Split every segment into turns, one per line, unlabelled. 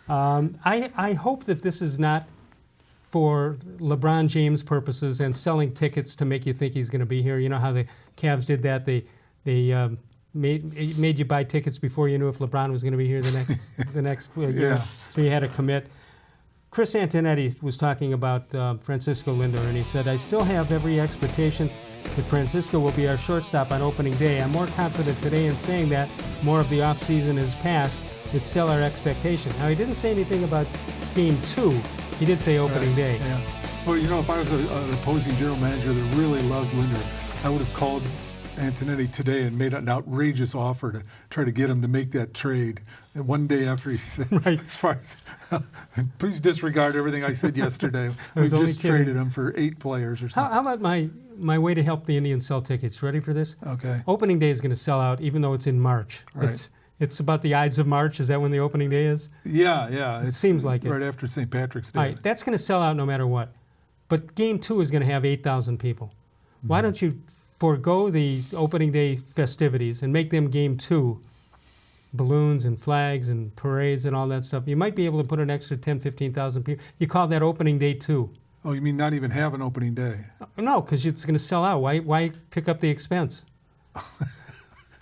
I hope that this is not for LeBron James purposes and selling tickets to make you think he's going to be here. You know how the Cavs did that? They made you buy tickets before you knew if LeBron was going to be here the next year. So you had to commit. Chris-Antonetti was talking about Francisco Lindor, and he said, "I still have every expectation that Francisco will be our shortstop on opening day. I'm more confident today in saying that more of the offseason has passed. It's still our expectation." Now, he didn't say anything about Game 2. He did say opening day.
Yeah. Well, you know, if I was an opposing general manager that really loved Lindor, I would have called Antonetti today and made an outrageous offer to try to get him to make that trade. And one day after he said,
right.
As far as, please disregard everything I said yesterday. We just traded him for 8 players or something.
How about my way to help the Indians sell tickets? Ready for this?
Okay.
Opening day is going to sell out even though it's in March.
Right.
It's about the Ides of March. Is that when the opening day is?
Yeah.
It seems like it.
Right after St. Patrick's Day.
All right, that's going to sell out no matter what. But Game 2 is going to have 8,000 people. Mm-hmm. Why don't you forego the opening day festivities and make them Game 2, balloons and flags and parades and all that stuff? You might be able to put an extra 10,000, 15,000 people. You call that opening day 2.
Oh, you mean not even have an opening day?
No, because it's going to sell out. Why pick up the expense?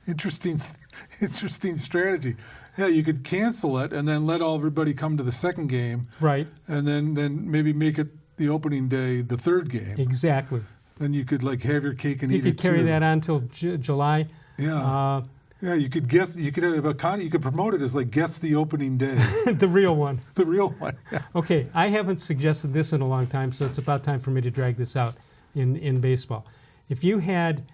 Interesting strategy. Yeah, you could cancel it and then let everybody come to the second game.
Right.
And then maybe make it the opening day, the third game.
Exactly.
Then you could like have your cake and eat it too.
You could carry that on till July.
Yeah. Yeah, you could guess. You could have you could promote it as like guess the opening day.
The real one.
The real one. Yeah.
Okay, I haven't suggested this in a long time, so it's about time for me to drag this out in baseball. If you had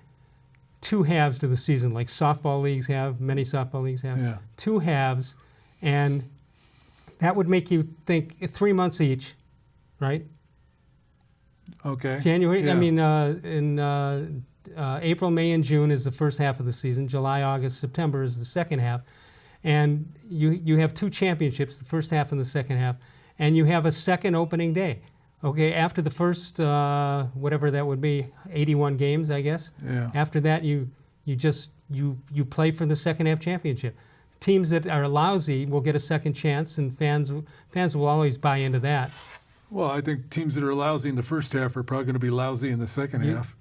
2 halves to the season, like softball leagues have, many softball leagues have,
Yeah.
2 halves, and that would make you think 3 months each, right?
Okay.
January,
Yeah.
I mean, in April, May, and June is the first half of the season. July, August, September is the second half. And you have 2 championships, the first half and the second half, and you have a second opening day. Okay, after the first, whatever that would be, 81 games, I guess.
Yeah.
After that, you play for the second half championship. Teams that are lousy will get a second chance, and fans will always buy into that.
Well, I think teams that are lousy in the first half are probably going to be lousy in the second half.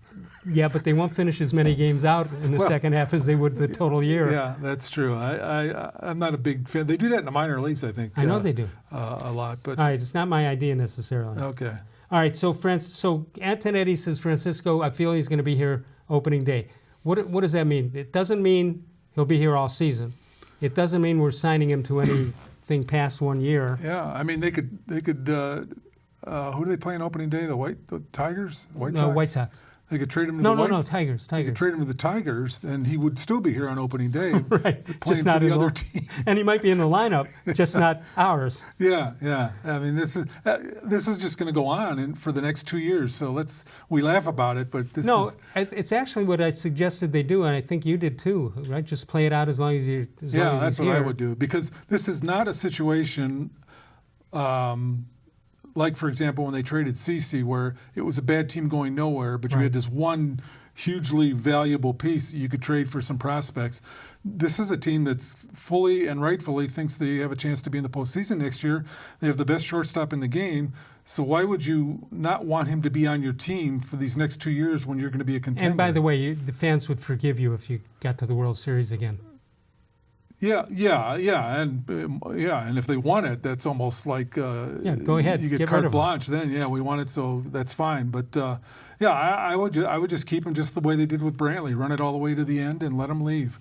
Yeah, but they won't finish as many games out in the second half as they would the total year.
Yeah, that's true. I'm not a big fan. They do that in the minor leagues, I think.
I know they do.
A lot. But
all right, it's not my idea necessarily.
Okay.
All right, so Antonetti says Francisco, I feel he's going to be here opening day. What does that mean? It doesn't mean he'll be here all season. It doesn't mean we're signing him to anything past 1 year.
Yeah, I mean they could. Who do they play on opening day? The Tigers? White Sox?
No, White Sox.
They could trade him to
No, Tigers.
They could trade him to the Tigers, and he would still be here on opening day.
Right,
playing
just not
for the
in
other team.
And he might be in the lineup, just not ours.
Yeah. I mean, this is just going to go on for the next 2 years. So we laugh about it, but
it's actually what I suggested they do, and I think you did too, right? Just play it out as long as you're here.
Yeah, that's what I would do, because this is not a situation. Like, for example, when they traded CeCe, where it was a bad team going nowhere, but you had this one hugely valuable piece you could trade for some prospects. This is a team that's fully and rightfully thinks they have a chance to be in the postseason next year. They have the best shortstop in the game. So why would you not want him to be on your team for these next 2 years when you're going to be a contender?
And by the way, the fans would forgive you if you got to the World Series again.
Yeah, and if they want it, that's almost like
go ahead,
you get carte blanche. Then we want it, so that's fine. But I would just keep him just the way they did with Brantley, run it all the way to the end and let him leave.